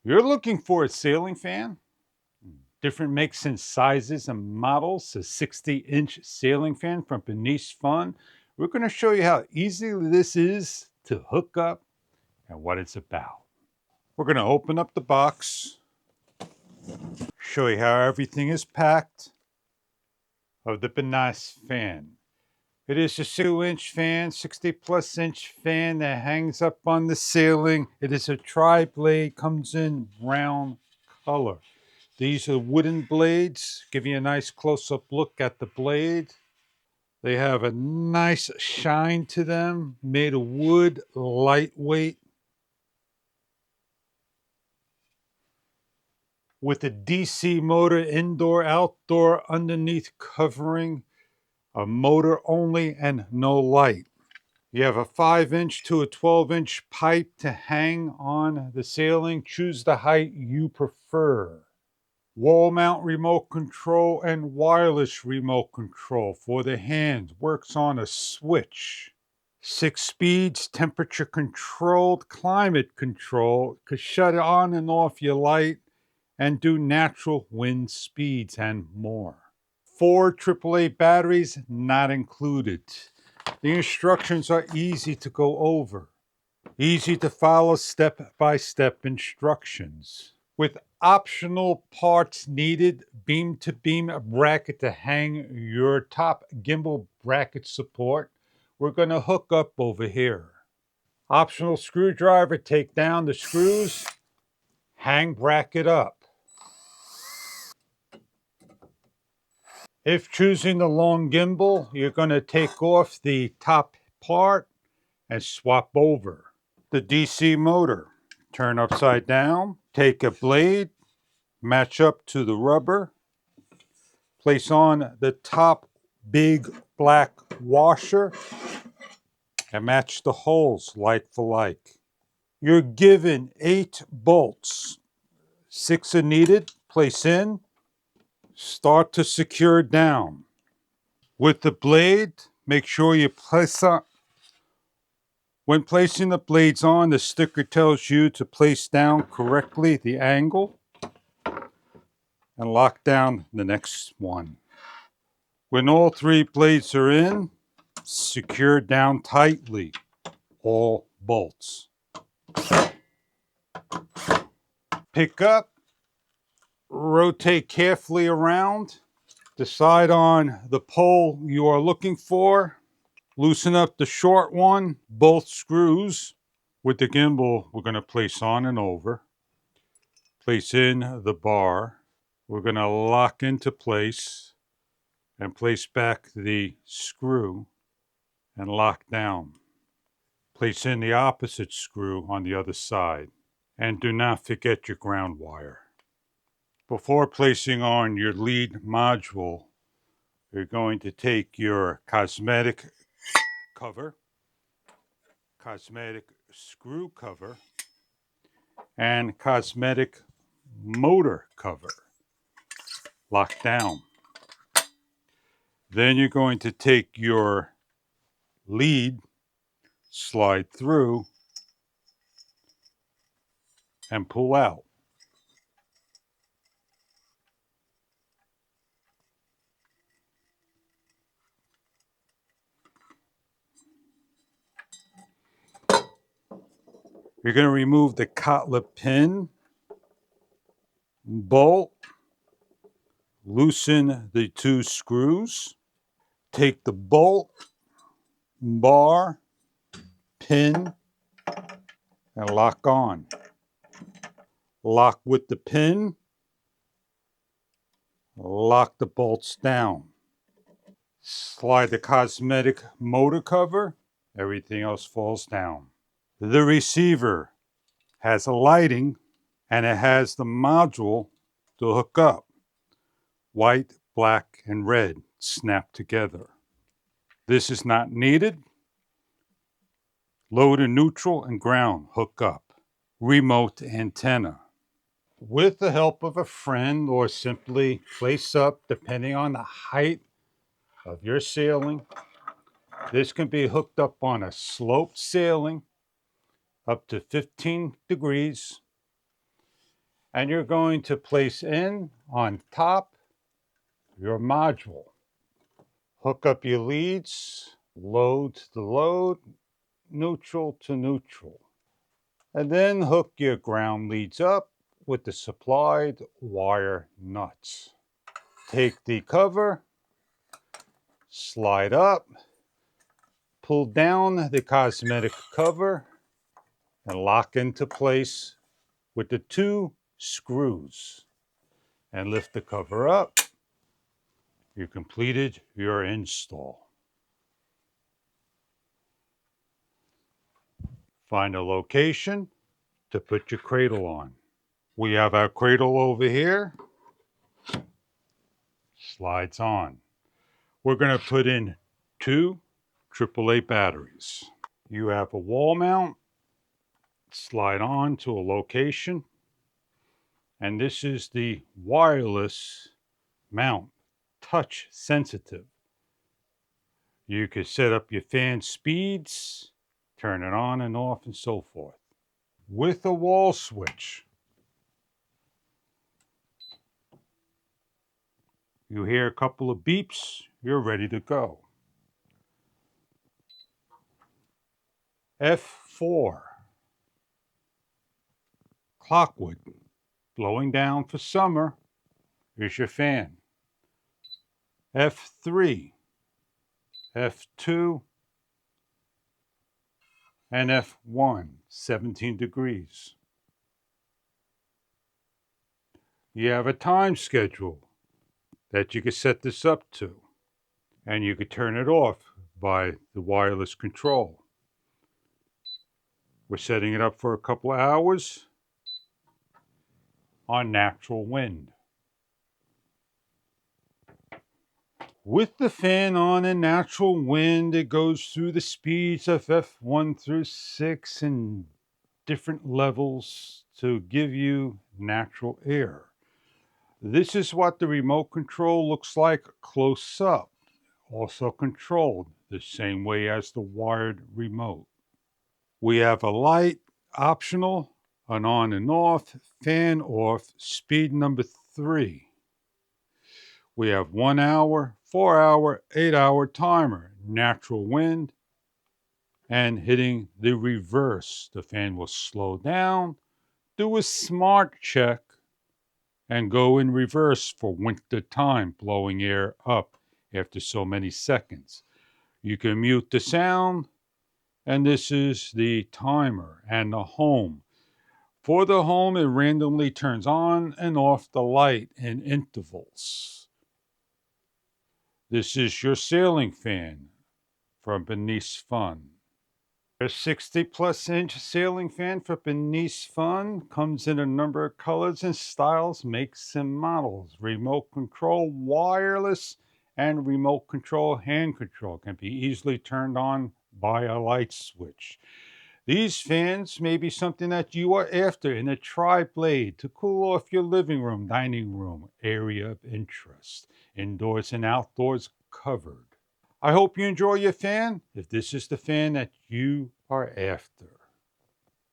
You're looking for a ceiling fan? Different makes and sizes and models. A 60-inch ceiling fan from enicefun. We're going to show you how easy this is to hook up and what it's about. We're going to open up the box, show you how everything is packed of the nice fan. It is a 2-inch fan, 60+ inch fan that hangs up on the ceiling. It is a tri-blade, comes in brown color. These are wooden blades. Give you a nice close-up look at the blade. They have a nice shine to them, made of wood, lightweight. With a DC motor, indoor, outdoor, underneath covering, a motor only and no light. You have a 5-inch to a 12-inch pipe to hang on the ceiling. Choose the height you prefer. Wall mount remote control and wireless remote control for the hands. Works on a switch. 6 speeds, temperature controlled, climate controlled. Could shut it on and off your light and do natural wind speeds and more. 4 AAA batteries not included. The instructions are easy to go over. Easy to follow step-by-step instructions. With optional parts needed, beam-to-beam bracket to hang your top gimbal bracket support. We're going to hook up over here. Optional screwdriver, take down the screws, hang bracket up. If choosing the long gimbal, you're going to take off the top part and swap over. The DC motor, turn upside down, take a blade, match up to the rubber, place on the top big black washer, and match the holes like for like. You're given 8 bolts. 6 are needed, place in, start to secure down. With the blade, make sure you place on. When placing the blades on, the sticker tells you to place down correctly the angle and lock down the next one. When all 3 blades are in, secure down tightly all bolts. Pick up, rotate carefully around, decide on the pole you are looking for, loosen up the short one, both screws. With the gimbal, we're going to place on and over, place in the bar. We're going to lock into place and place back the screw and lock down. Place in the opposite screw on the other side. And do not forget your ground wire. Before placing on your lead module, you're going to take your cosmetic cover, cosmetic screw cover, and cosmetic motor cover. Lock down. Then you're going to take your lead, slide through, and pull out. You're going to remove the cotlet pin, bolt, loosen the 2 screws, take the bolt, bar, pin, and lock on. Lock with the pin, lock the bolts down. Slide the cosmetic motor cover, everything else falls down. The receiver has a lighting and it has the module to hook up. White, black, and red snap together. This is not needed. Load and neutral and ground hook up. Remote antenna. With the help of a friend or simply place up depending on the height of your ceiling. This can be hooked up on a sloped ceiling up to 15 degrees. And you're going to place in on top your module. Hook up your leads, load to load, neutral to neutral. And then hook your ground leads up with the supplied wire nuts. Take the cover, slide up, pull down the cosmetic cover, and lock into place with the 2 screws. And lift the cover up. You completed your install. Find a location to put your cradle on. We have our cradle over here. Slides on. We're going to put in 2 AAA batteries. You have a wall mount. Slide on to a location. And this is the wireless mount, touch sensitive. You could set up your fan speeds, turn it on and off, and so forth. With a wall switch, you hear a couple of beeps, you're ready to go. F4, clockwood, blowing down for summer. Here's your fan. F3, F2, and F1, 17 degrees. You have a time schedule that you can set this up to, and you could turn it off by the wireless control. We're setting it up for a couple of hours on natural wind. With the fan on and natural wind, it goes through the speeds of F1 through 6 and different levels to give you natural air. This is what the remote control looks like close up, also controlled the same way as the wired remote. We have a light, optional, an on and off, fan off, speed number 3. We have 1 hour, 4 hour, 8 hour timer, natural wind, and hitting the reverse. The fan will slow down, do a smart check, and go in reverse for winter time, blowing air up after so many seconds. You can mute the sound, and this is the timer and the home. For the home, it randomly turns on and off the light in intervals. This is your ceiling fan from enicefun. A 60+ inch ceiling fan for enicefun comes in a number of colors and styles, makes and models. Remote control, wireless, and remote control hand control can be easily turned on by a light switch. These fans may be something that you are after in a tri-blade to cool off your living room, dining room area of interest, indoors and outdoors covered. I hope you enjoy your fan if this is the fan that you are after.